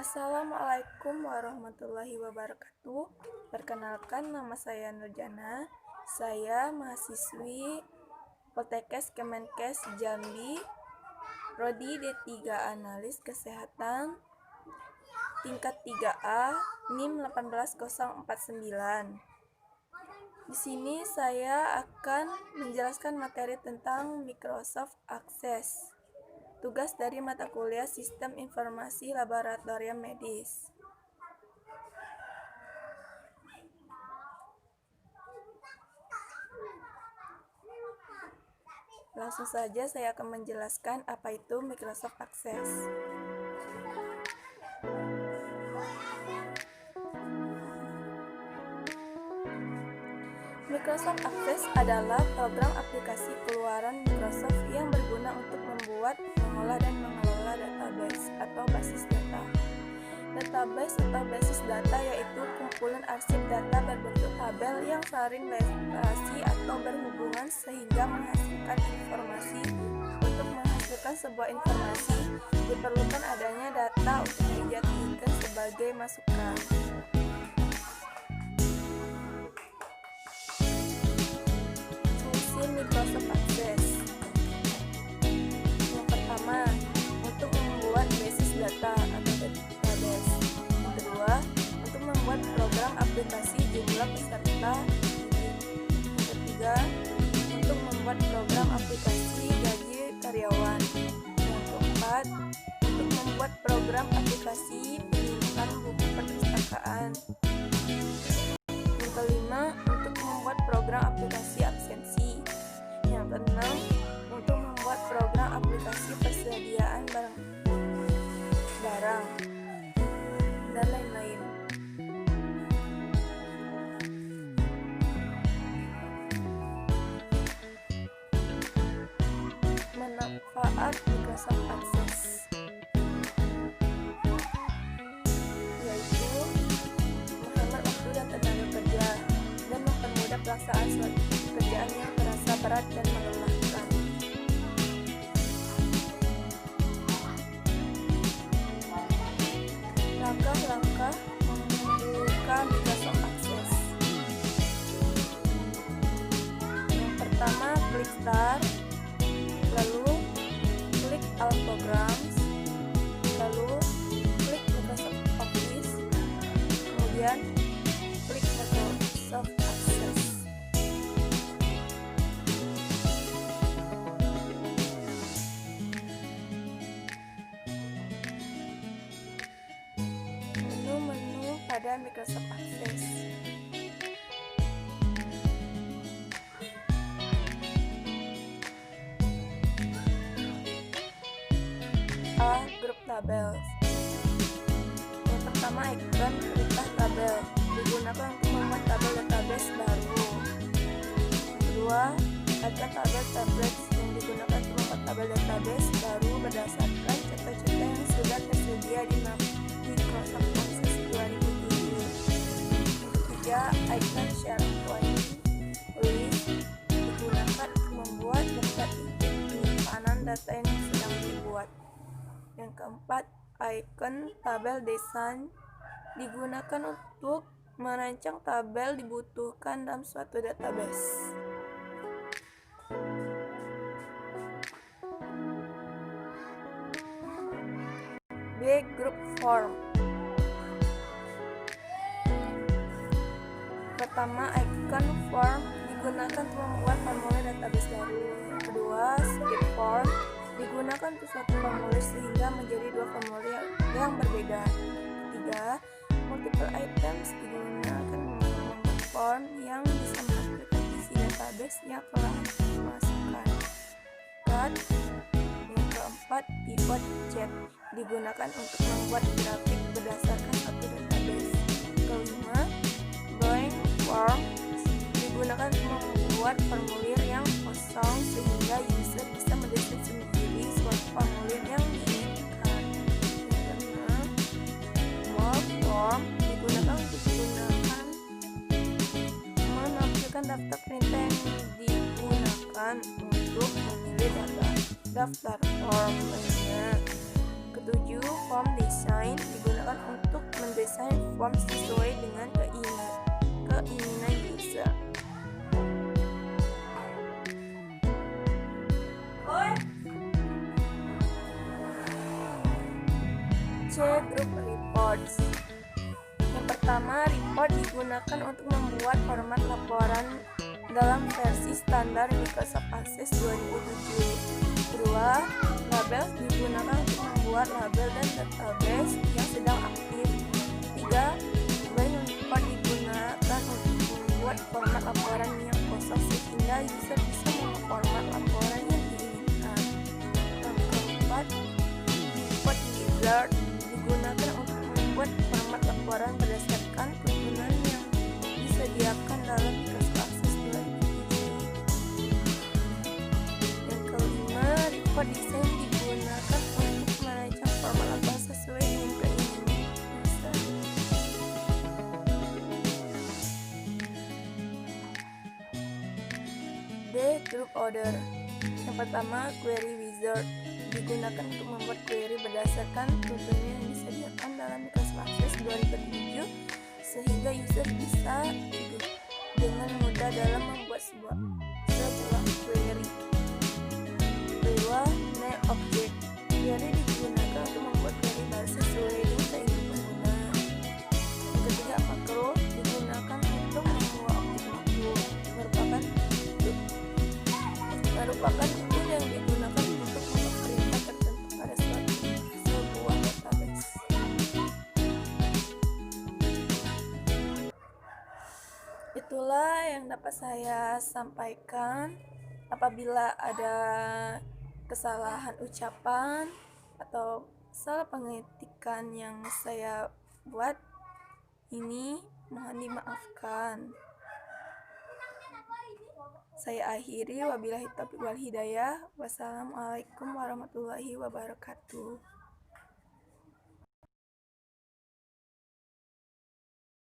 Assalamualaikum warahmatullahi wabarakatuh. Perkenalkan, nama saya Nurjana. Saya mahasiswi Poltekkes Kemenkes Jambi, Prodi D3 Analis Kesehatan, tingkat 3A, NIM 18049. Di sini saya akan menjelaskan materi tentang Microsoft Access. Tugas dari mata kuliah Sistem Informasi Laboratorium Medis. Langsung saja saya akan menjelaskan apa itu Microsoft Access. Microsoft Access adalah program aplikasi keluaran Microsoft yang berguna untuk membuat, mengolah, dan mengelola database atau basis data. Database atau basis data yaitu kumpulan arsip data berbentuk tabel yang saling berrelasi atau berhubungan sehingga menghasilkan informasi. Untuk menghasilkan sebuah informasi, diperlukan adanya data untuk dijadikan sebagai masukan. Microsoft Access. Yang pertama, untuk membuat basis data atau database. Yang kedua, untuk membuat program aplikasi jumlah peserta. Yang ketiga, untuk membuat program aplikasi gaji karyawan. Yang keempat, untuk membuat program aplikasi penyimpanan buku perpustakaan. Yang kelima, untuk membuat program aplikasi absensi. Yang keenam, untuk membuat program aplikasi persediaan barang dan lain-lain. Manfaat Microsoft Access yaitu menghemat waktu dan tenaga kerja dan mempermudah pelaksanaan suatu pekerjaan yang terasa berat dan melelahkan. Langkah-langkah membuka Microsoft Access. Yang pertama, klik Start, lalu klik All Programs, lalu klik Microsoft Office, kemudian klik Microsoft Access. Menu-menu pada Microsoft Access. A. Grup tabel. Yang pertama, ikon perintah tabel digunakan untuk membuat tabel database baru. Yang kedua, ada tabel tables yang digunakan untuk membuat tabel database baru berdasarkan contoh-contoh yang sudah tersedia di Microsoft Access 2007. Ketiga, icon SharePoint list digunakan untuk membuat daftar penyimpanan data yang sedang dibuat. Yang keempat, icon tabel desain digunakan untuk merancang tabel dibutuhkan dalam suatu database. B. Group form. Pertama, icon form digunakan untuk membuat formulir database baru. Yang kedua, split form digunakan untuk suatu formulir sehingga menjadi dua formulir yang berbeda. Ketiga, multiple items digunakan untuk membuat form yang bisa menampilkan isi database yang telah dimasukkan. Yang keempat, pivot chart digunakan untuk membuat grafik berdasarkan satu database. Kelima, blank form digunakan untuk membuat formulir yang kosong sehingga user bisa mendesain sendiri suatu formulir yang diinginkan. Yang keenam, mock form digunakan untuk menampilkan daftar perintah yang digunakan untuk memilih daftar form lainnya. Ketujuh, form design digunakan untuk mendesain form sesuai dengan keinginan user. C. Group reports. Yang pertama, report digunakan untuk membuat format laporan dalam versi standar Microsoft Access 2007. Kedua, label digunakan untuk membuat label dan database yang sedang aktif. Ketiga, line report digunakan untuk membuat format laporan yang kosong sehingga user bisa memformat laporan yang diinginkan. Yang keempat, report wizard digunakan untuk membuat format laporan berdasarkan turunan yang disediakan dalam Microsoft Access 2007. Yang kelima, report design digunakan untuk merancang format laporan sesuai dengan keinginan user. D. Group order. Yang pertama, query wizard digunakan untuk membuat query berdasarkan turunan yang disediakan dalam Microsoft Access 2007 sehingga user bisa dengan mudah dalam membuat sebuah query. Kedua, main object. Query digunakan untuk membuat query baru sesuai dengan keinginan pengguna. Yang ketiga, makro digunakan untuk membuat objek makro merupakan tool yang digunakan untuk membuat perintah tertentu pada sebuah database. Itulah yang dapat saya sampaikan. Apabila ada kesalahan ucapan atau salah pengetikan yang saya buat ini, mohon dimaafkan. Saya akhiri, wabillahi taufiq wal hidayah. Wassalamualaikum warahmatullahi wabarakatuh.